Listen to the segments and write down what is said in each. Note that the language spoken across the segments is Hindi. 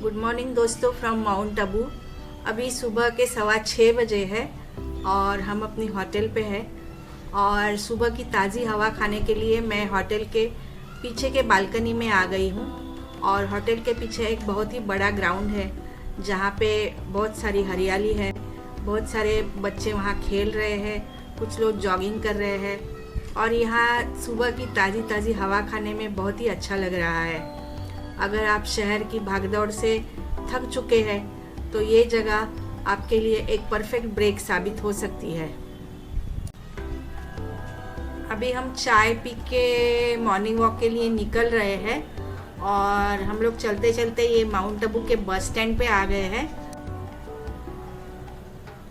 गुड मॉर्निंग दोस्तों फ्रॉम माउंट आबू। अभी सुबह के 6:15 बजे है और हम अपनी होटल पे हैं और सुबह की ताज़ी हवा खाने के लिए मैं होटल के पीछे के बालकनी में आ गई हूँ। और होटल के पीछे एक बहुत ही बड़ा ग्राउंड है जहाँ पे बहुत सारी हरियाली है, बहुत सारे बच्चे वहाँ खेल रहे हैं, कुछ लोग जॉगिंग कर रहे हैं और यहाँ सुबह की ताज़ी ताज़ी हवा खाने में बहुत ही अच्छा लग रहा है। अगर आप शहर की भागदौड़ से थक चुके हैं तो ये जगह आपके लिए एक परफेक्ट ब्रेक साबित हो सकती है। अभी हम चाय पी के मॉर्निंग वॉक के लिए निकल रहे हैं और हम लोग चलते चलते ये माउंट आबू के बस स्टैंड पे आ गए हैं।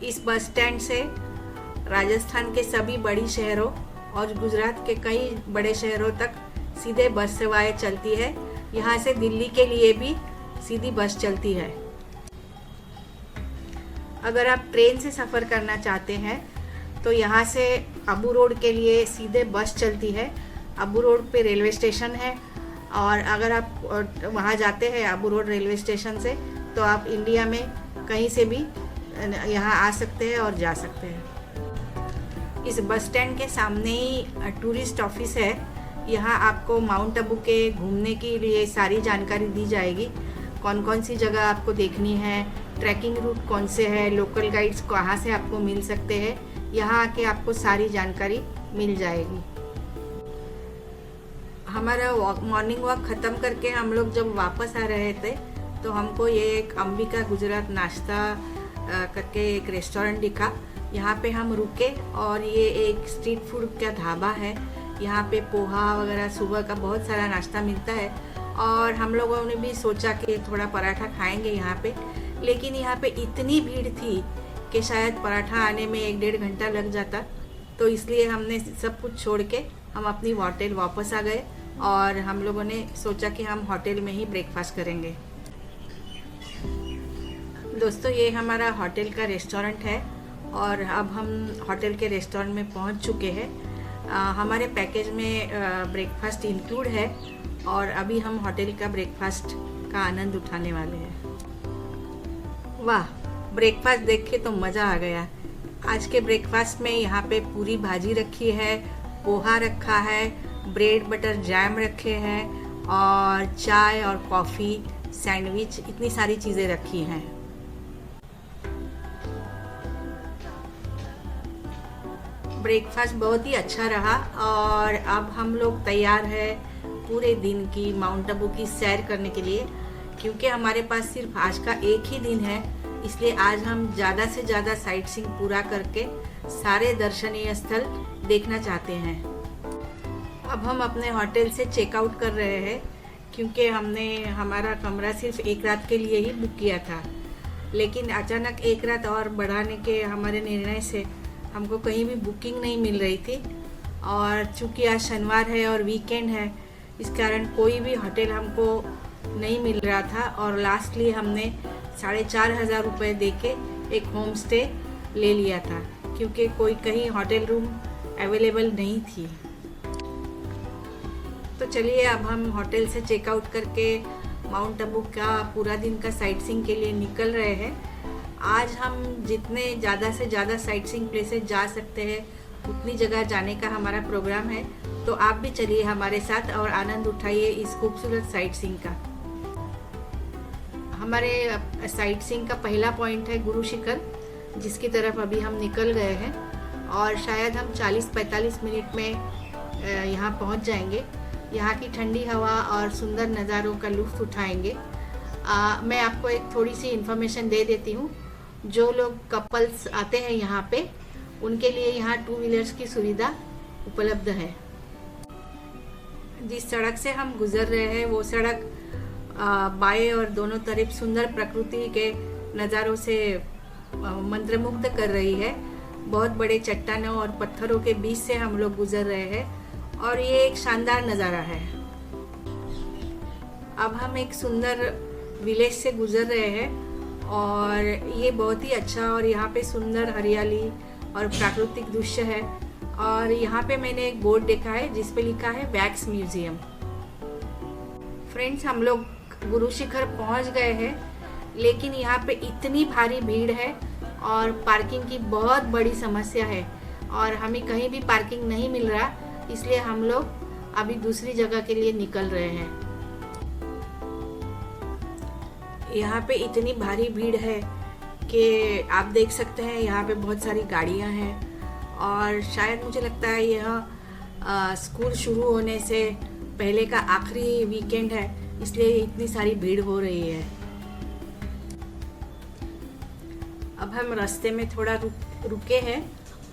इस बस स्टैंड से राजस्थान के सभी बड़ी शहरों और गुजरात के कई बड़े शहरों तक सीधे बस सेवाएं चलती है। यहाँ से दिल्ली के लिए भी सीधी बस चलती है। अगर आप ट्रेन से सफ़र करना चाहते हैं तो यहाँ से अबू रोड के लिए सीधे बस चलती है। अबू रोड पे रेलवे स्टेशन है और अगर आप वहाँ जाते हैं अबू रोड रेलवे स्टेशन से तो आप इंडिया में कहीं से भी यहाँ आ सकते हैं और जा सकते हैं। इस बस स्टैंड के सामने ही टूरिस्ट ऑफिस है। यहाँ आपको माउंट आबू के घूमने के लिए सारी जानकारी दी जाएगी। कौन कौन सी जगह आपको देखनी है, ट्रैकिंग रूट कौन से है, लोकल गाइड्स कहाँ से आपको मिल सकते हैं, यहाँ आके आपको सारी जानकारी मिल जाएगी। हमारा मॉर्निंग वॉक ख़त्म करके हम लोग जब वापस आ रहे थे तो हमको ये एक अंबिका गुजरात नाश्ता करके एक रेस्टोरेंट दिखा। यहाँ पे हम रुके और ये एक स्ट्रीट फूड का ढाबा है। यहाँ पे पोहा वगैरह सुबह का बहुत सारा नाश्ता मिलता है और हम लोगों ने भी सोचा कि थोड़ा पराठा खाएंगे यहाँ पे, लेकिन यहाँ पे इतनी भीड़ थी कि शायद पराठा आने में 1-1.5 घंटा लग जाता। तो इसलिए हमने सब कुछ छोड़ के हम अपनी होटल वापस आ गए और हम लोगों ने सोचा कि हम होटल में ही ब्रेकफास्ट करेंगे। दोस्तों ये हमारा होटल का रेस्टोरेंट है और अब हम होटल के रेस्टोरेंट में पहुँच चुके हैं। हमारे पैकेज में ब्रेकफास्ट इंक्लूड है और अभी हम होटल का ब्रेकफास्ट का आनंद उठाने वाले हैं। वाह, ब्रेकफास्ट देख के तो मज़ा आ गया। आज के ब्रेकफास्ट में यहाँ पे पूरी भाजी रखी है, पोहा रखा है, ब्रेड बटर जैम रखे हैं और चाय और कॉफ़ी, सैंडविच, इतनी सारी चीज़ें रखी हैं। ब्रेकफास्ट बहुत ही अच्छा रहा और अब हम लोग तैयार हैं पूरे दिन की माउंट आबू की सैर करने के लिए। क्योंकि हमारे पास सिर्फ आज का एक ही दिन है, इसलिए आज हम ज़्यादा से ज़्यादा साइट सीइंग पूरा करके सारे दर्शनीय स्थल देखना चाहते हैं। अब हम अपने होटल से चेकआउट कर रहे हैं क्योंकि हमने हमारा कमरा सिर्फ एक रात के लिए ही बुक किया था, लेकिन अचानक एक रात और बढ़ाने के हमारे निर्णय से हमको कहीं भी बुकिंग नहीं मिल रही थी। और चूँकि आज शनिवार है और वीकेंड है, इस कारण कोई भी होटल हमको नहीं मिल रहा था और लास्टली हमने 4,500 रुपये दे के एक होम स्टे ले लिया था क्योंकि कोई कहीं होटल रूम अवेलेबल नहीं थी। तो चलिए अब हम होटल से चेकआउट करके माउंट आबू का पूरा दिन का साइट सीइंग के लिए निकल रहे हैं। आज हम जितने ज़्यादा से ज़्यादा साइट सीइंग प्लेसेस जा सकते हैं उतनी जगह जाने का हमारा प्रोग्राम है। तो आप भी चलिए हमारे साथ और आनंद उठाइए इस खूबसूरत साइट सीइंग का। हमारे साइट सीइंग का पहला पॉइंट है गुरु शिखर, जिसकी तरफ अभी हम निकल गए हैं और शायद हम 40-45 मिनट में यहाँ पहुँच जाएंगे। यहाँ की ठंडी हवा और सुंदर नज़ारों का लुत्फ़ उठाएंगे। मैं आपको एक थोड़ी सी इन्फॉर्मेशन दे देती हूँ। जो लोग कपल्स आते हैं यहाँ पे, उनके लिए यहाँ 2 व्हीलर्स की सुविधा उपलब्ध है। जिस सड़क से हम गुजर रहे हैं वो सड़क बाएं और दोनों तरफ सुंदर प्रकृति के नज़ारों से मंत्रमुग्ध कर रही है। बहुत बड़े चट्टानों और पत्थरों के बीच से हम लोग गुजर रहे हैं और ये एक शानदार नज़ारा है। अब हम एक सुंदर विलेज से गुजर रहे हैं और ये बहुत ही अच्छा और यहाँ पे सुंदर हरियाली और प्राकृतिक दृश्य है। और यहाँ पे मैंने एक बोर्ड देखा है जिस पे लिखा है वैक्स म्यूजियम। फ्रेंड्स, हम लोग गुरु शिखर पहुंच गए हैं, लेकिन यहाँ पे इतनी भारी भीड़ है और पार्किंग की बहुत बड़ी समस्या है और हमें कहीं भी पार्किंग नहीं मिल रहा, इसलिए हम लोग अभी दूसरी जगह के लिए निकल रहे हैं। यहाँ पे इतनी भारी भीड़ है कि आप देख सकते हैं, यहाँ पे बहुत सारी गाड़ियाँ हैं और शायद मुझे लगता है यह स्कूल शुरू होने से पहले का आखिरी वीकेंड है, इसलिए इतनी सारी भीड़ हो रही है। अब हम रास्ते में थोड़ा रुके हैं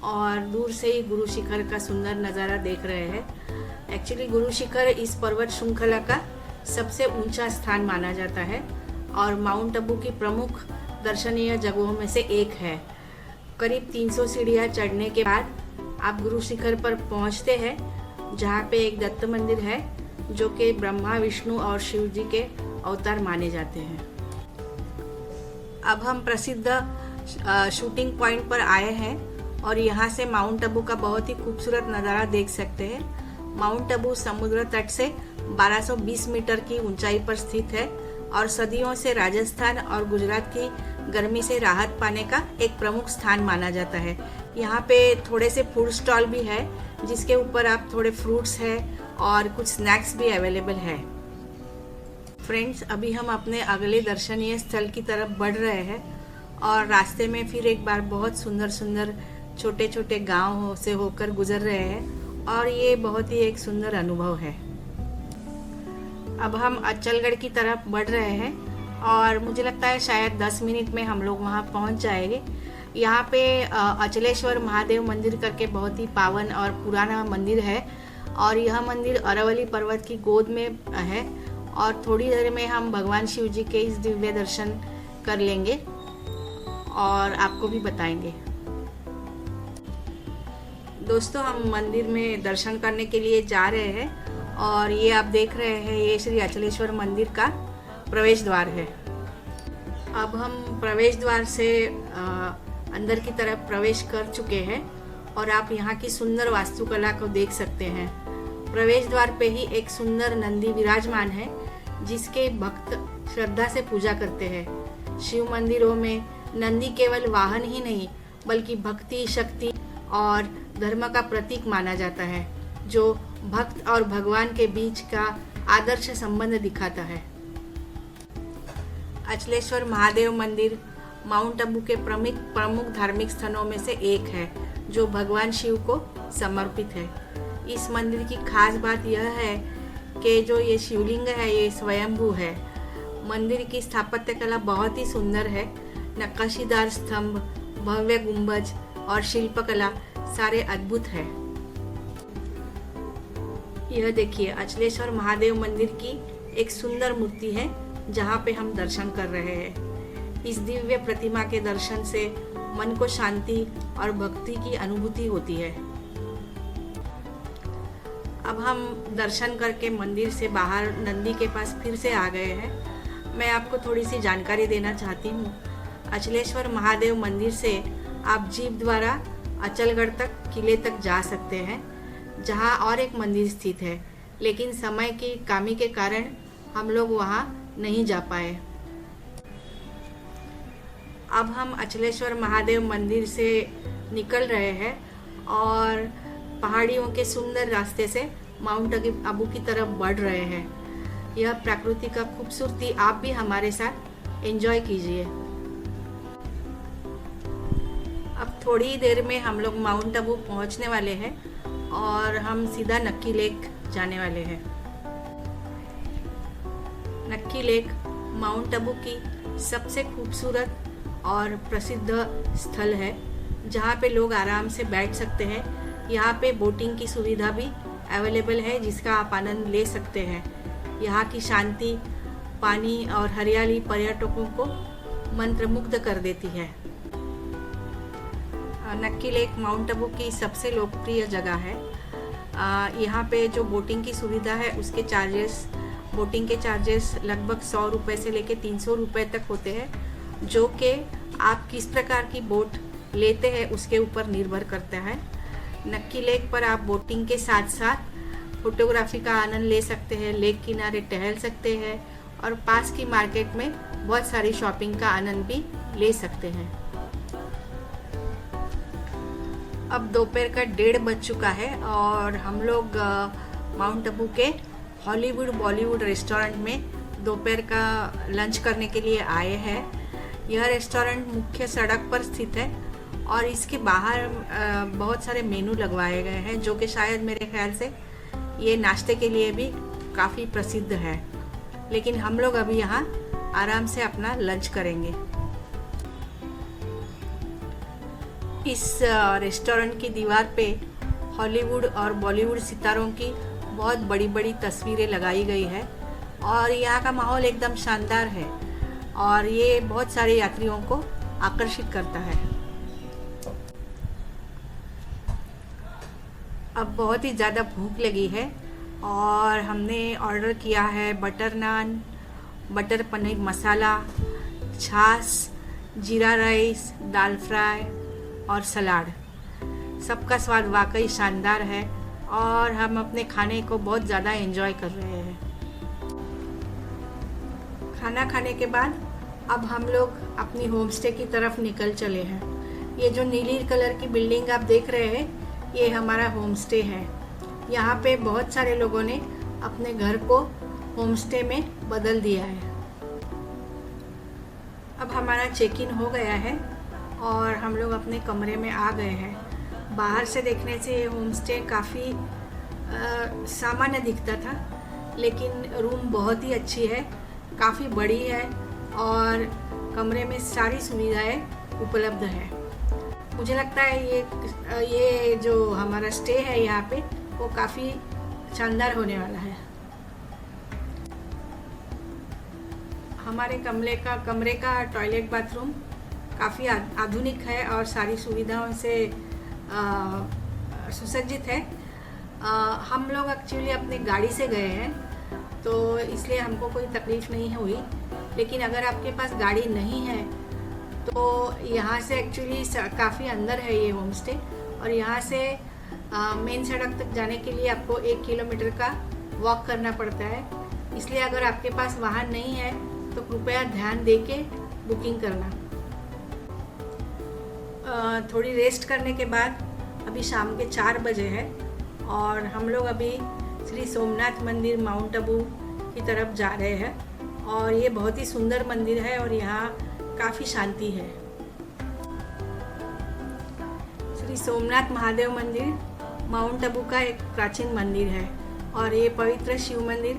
और दूर से ही गुरु शिखर का सुंदर नज़ारा देख रहे हैं। एक्चुअली गुरु शिखर इस पर्वत श्रृंखला का सबसे ऊंचा स्थान माना जाता है और माउंट आबू की प्रमुख दर्शनीय जगहों में से एक है। करीब 300 सीढ़ियाँ चढ़ने के बाद आप गुरु शिखर पर पहुँचते हैं, जहाँ पे एक दत्त मंदिर है जो कि ब्रह्मा, विष्णु और शिव जी के अवतार माने जाते हैं। अब हम प्रसिद्ध शूटिंग पॉइंट पर आए हैं और यहाँ से माउंट आबू का बहुत ही खूबसूरत नज़ारा देख सकते हैं। माउंट आबू समुद्र तट से 1220 मीटर की ऊंचाई पर स्थित है और सदियों से राजस्थान और गुजरात की गर्मी से राहत पाने का एक प्रमुख स्थान माना जाता है। यहाँ पे थोड़े से फूड स्टॉल भी है, जिसके ऊपर आप थोड़े फ्रूट्स है और कुछ स्नैक्स भी अवेलेबल है। फ्रेंड्स, अभी हम अपने अगले दर्शनीय स्थल की तरफ बढ़ रहे हैं और रास्ते में फिर एक बार बहुत सुंदर सुंदर छोटे छोटे गांव से होकर गुजर रहे हैं और ये बहुत ही एक सुंदर अनुभव है। अब हम अचलगढ़ की तरफ बढ़ रहे हैं और मुझे लगता है शायद 10 मिनट में हम लोग वहाँ पहुँच जाएंगे। यहाँ पे अचलेश्वर महादेव मंदिर करके बहुत ही पावन और पुराना मंदिर है और यह मंदिर अरावली पर्वत की गोद में है और थोड़ी देर में हम भगवान शिव जी के इस दिव्य दर्शन कर लेंगे और आपको भी बताएंगे। दोस्तों, हम मंदिर में दर्शन करने के लिए जा रहे हैं और ये आप देख रहे हैं, ये श्री अचलेश्वर मंदिर का प्रवेश द्वार है। अब हम प्रवेश द्वार से अंदर की तरफ प्रवेश कर चुके हैं और आप यहाँ की सुंदर वास्तुकला को देख सकते हैं। प्रवेश द्वार पे ही एक सुंदर नंदी विराजमान है, जिसके भक्त श्रद्धा से पूजा करते हैं। शिव मंदिरों में नंदी केवल वाहन ही नहीं, बल्कि भक्ति, शक्ति और धर्म का प्रतीक माना जाता है, जो भक्त और भगवान के बीच का आदर्श संबंध दिखाता है। अचलेश्वर महादेव मंदिर माउंट आबू के प्रमुख धार्मिक स्थलों में से एक है, जो भगवान शिव को समर्पित है। इस मंदिर की खास बात यह है कि जो ये शिवलिंग है, ये स्वयंभू है। मंदिर की स्थापत्य कला बहुत ही सुंदर है। नक्काशीदार स्तंभ, भव्य गुंबज और शिल्पकला सारे अद्भुत है। यह देखिए, अचलेश्वर महादेव मंदिर की एक सुंदर मूर्ति है, जहाँ पे हम दर्शन कर रहे हैं। इस दिव्य प्रतिमा के दर्शन से मन को शांति और भक्ति की अनुभूति होती है। अब हम दर्शन करके मंदिर से बाहर नंदी के पास फिर से आ गए हैं। मैं आपको थोड़ी सी जानकारी देना चाहती हूँ। अचलेश्वर महादेव मंदिर से आप जीप द्वारा अचलगढ़ तक, किले तक जा सकते हैं, जहाँ और एक मंदिर स्थित है, लेकिन समय की कमी के कारण हम लोग वहाँ नहीं जा पाए। अब हम अचलेश्वर महादेव मंदिर से निकल रहे हैं और पहाड़ियों के सुंदर रास्ते से माउंट आबू की तरफ बढ़ रहे हैं। यह प्रकृति का खूबसूरती आप भी हमारे साथ एंजॉय कीजिए। अब थोड़ी ही देर में हम लोग माउंट आबू पहुंचने वाले हैं और हम सीधा नक्की लेक जाने वाले हैं। नक्की लेक माउंट आबू की सबसे खूबसूरत और प्रसिद्ध स्थल है, जहाँ पे लोग आराम से बैठ सकते हैं। यहाँ पे बोटिंग की सुविधा भी अवेलेबल है, जिसका आप आनंद ले सकते हैं। यहाँ की शांति, पानी और हरियाली पर्यटकों को मंत्रमुग्ध कर देती है। नक्की लेक माउंट आबू की सबसे लोकप्रिय जगह है। यहाँ पे जो बोटिंग की सुविधा है, उसके बोटिंग के चार्जेस लगभग 100 रुपये से लेके 300 रुपये तक होते हैं, जो कि आप किस प्रकार की बोट लेते हैं उसके ऊपर निर्भर करता है। नक्की लेक पर आप बोटिंग के साथ साथ फोटोग्राफी का आनंद ले सकते हैं, लेक किनारे टहल सकते हैं और पास की मार्केट में बहुत सारी शॉपिंग का आनंद भी ले सकते हैं। अब दोपहर का 1:30 बज चुका है और हम लोग माउंट आबू के हॉलीवुड बॉलीवुड रेस्टोरेंट में दोपहर का लंच करने के लिए आए हैं। यह रेस्टोरेंट मुख्य सड़क पर स्थित है और इसके बाहर बहुत सारे मेनू लगवाए गए हैं, जो कि शायद मेरे ख्याल से ये नाश्ते के लिए भी काफ़ी प्रसिद्ध है। लेकिन हम लोग अभी यहाँ आराम से अपना लंच करेंगे। इस रेस्टोरेंट की दीवार पे हॉलीवुड और बॉलीवुड सितारों की बहुत बड़ी बड़ी तस्वीरें लगाई गई है और यहाँ का माहौल एकदम शानदार है और ये बहुत सारे यात्रियों को आकर्षित करता है। अब बहुत ही ज़्यादा भूख लगी है और हमने ऑर्डर किया है बटर नान, बटर पनीर मसाला, छाछ, जीरा राइस, दाल फ्राई और सलाद। सबका स्वाद वाकई शानदार है और हम अपने खाने को बहुत ज़्यादा एंजॉय कर रहे हैं। खाना खाने के बाद अब हम लोग अपनी होम स्टे की तरफ निकल चले हैं। ये जो नीली कलर की बिल्डिंग आप देख रहे हैं, ये हमारा होम स्टे है। यहाँ पे बहुत सारे लोगों ने अपने घर को होम स्टे में बदल दिया है। अब हमारा चेक इन हो गया है और हम लोग अपने कमरे में आ गए हैं। बाहर से देखने से ये होम स्टे काफ़ी सामान्य दिखता था, लेकिन रूम बहुत ही अच्छी है, काफ़ी बड़ी है और कमरे में सारी सुविधाएं उपलब्ध है। मुझे लगता है ये जो हमारा स्टे है यहाँ पे वो काफ़ी शानदार होने वाला है। हमारे कमरे का टॉयलेट बाथरूम काफ़ी आधुनिक है और सारी सुविधाओं से सुसज्जित है। हम लोग एक्चुअली अपने गाड़ी से गए हैं तो इसलिए हमको कोई तकलीफ़ नहीं हुई, लेकिन अगर आपके पास गाड़ी नहीं है तो यहाँ से एक्चुअली काफ़ी अंदर है ये होम स्टे और यहाँ से मेन सड़क तक जाने के लिए आपको 1 किलोमीटर का वॉक करना पड़ता है। इसलिए अगर आपके पास वाहन नहीं है तो कृपया ध्यान दे के बुकिंग करना। थोड़ी रेस्ट करने के बाद अभी शाम के 4 बजे है और हम लोग अभी श्री सोमनाथ मंदिर माउंट आबू की तरफ जा रहे हैं और ये बहुत ही सुंदर मंदिर है और यहाँ काफ़ी शांति है। श्री सोमनाथ महादेव मंदिर माउंट आबू का एक प्राचीन मंदिर है और ये पवित्र शिव मंदिर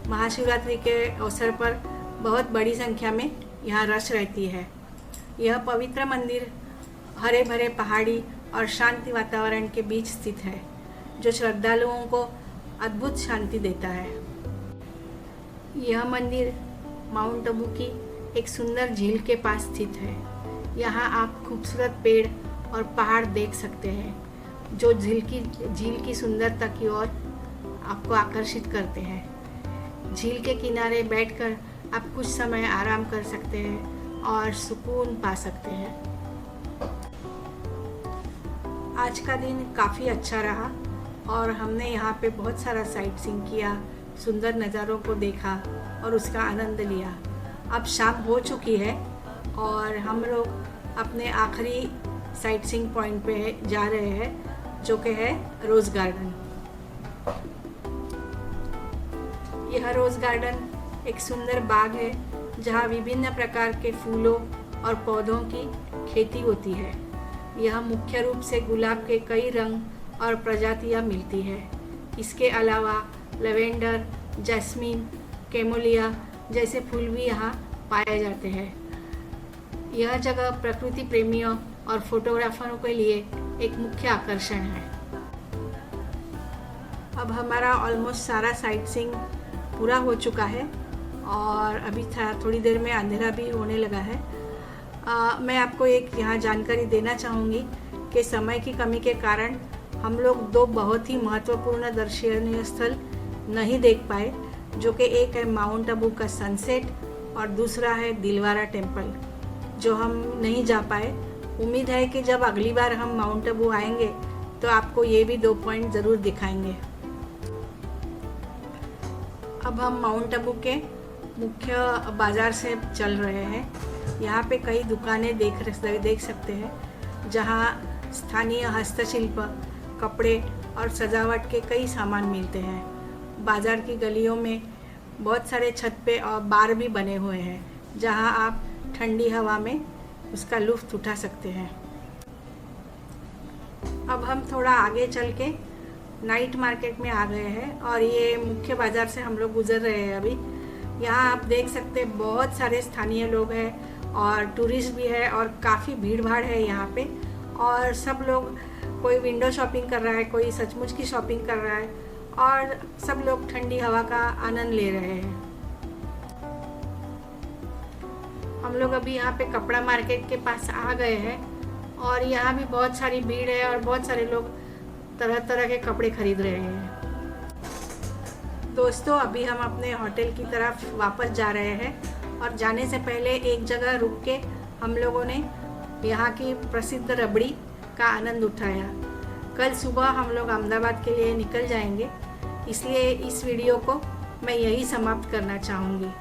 महाशिवरात्रि के अवसर पर बहुत बड़ी संख्या में यहाँ रश रहती है। यह पवित्र मंदिर हरे भरे पहाड़ी और शांति वातावरण के बीच स्थित है, जो श्रद्धालुओं को अद्भुत शांति देता है। यह मंदिर माउंट आबू की एक सुंदर झील के पास स्थित है। यहाँ आप खूबसूरत पेड़ और पहाड़ देख सकते हैं, जो झील की सुंदरता की ओर आपको आकर्षित करते हैं। झील के किनारे बैठकर आप कुछ समय आराम कर सकते हैं और सुकून पा सकते हैं। आज का दिन काफ़ी अच्छा रहा और हमने यहाँ पे बहुत सारा साइट सीइंग किया, सुंदर नज़ारों को देखा और उसका आनंद लिया। अब शाम हो चुकी है और हम लोग अपने आखिरी साइट सीइंग पॉइंट पे जा रहे हैं, जो कि है रोज़ गार्डन। यह रोज़ गार्डन एक सुंदर बाग है जहाँ विभिन्न प्रकार के फूलों और पौधों की खेती होती है। यह मुख्य रूप से गुलाब के कई रंग और प्रजातियाँ मिलती है। इसके अलावा लवेंडर, जैस्मीन, कैमोलिया जैसे फूल भी यहाँ पाए जाते हैं। यह जगह प्रकृति प्रेमियों और फोटोग्राफरों के लिए एक मुख्य आकर्षण है। अब हमारा ऑलमोस्ट सारा साइट सीइंग पूरा हो चुका है और अभी थोड़ी देर में अंधेरा भी होने लगा है। मैं आपको एक यहाँ जानकारी देना चाहूँगी कि समय की कमी के कारण हम लोग 2 बहुत ही महत्वपूर्ण दर्शनीय स्थल नहीं देख पाए, जो कि एक है माउंट आबू का सनसेट और दूसरा है दिलवारा टेम्पल, जो हम नहीं जा पाए। उम्मीद है कि जब अगली बार हम माउंट आबू आएंगे तो आपको ये भी 2 पॉइंट ज़रूर दिखाएंगे। अब हम माउंट आबू के मुख्य बाज़ार से चल रहे हैं। यहाँ पे कई दुकानें देख सकते हैं जहाँ स्थानीय हस्तशिल्प, कपड़े और सजावट के कई सामान मिलते हैं। बाज़ार की गलियों में बहुत सारे छत पे और बार भी बने हुए हैं जहाँ आप ठंडी हवा में उसका लुत्फ़ उठा सकते हैं। अब हम थोड़ा आगे चल के नाइट मार्केट में आ गए हैं और ये मुख्य बाज़ार से हम लोग गुज़र रहे हैं अभी। यहाँ आप देख सकते हैं बहुत सारे स्थानीय लोग हैं और टूरिस्ट भी है और काफ़ी भीड़ भाड़ है यहाँ पे। और सब लोग, कोई विंडो शॉपिंग कर रहा है, कोई सचमुच की शॉपिंग कर रहा है और सब लोग ठंडी हवा का आनंद ले रहे हैं। हम लोग अभी यहाँ पे कपड़ा मार्केट के पास आ गए हैं और यहाँ भी बहुत सारी भीड़ है और बहुत सारे लोग तरह तरह के कपड़े खरीद रहे हैं। दोस्तों, अभी हम अपने होटल की तरफ वापस जा रहे हैं और जाने से पहले एक जगह रुक के हम लोगों ने यहाँ की प्रसिद्ध रबड़ी का आनंद उठाया। कल सुबह हम लोग अहमदाबाद के लिए निकल जाएंगे, इसलिए इस वीडियो को मैं यही समाप्त करना चाहूँगी।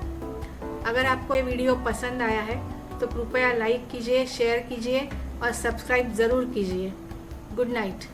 अगर आपको ये वीडियो पसंद आया है तो कृपया लाइक कीजिए, शेयर कीजिए और सब्सक्राइब ज़रूर कीजिए। Good night.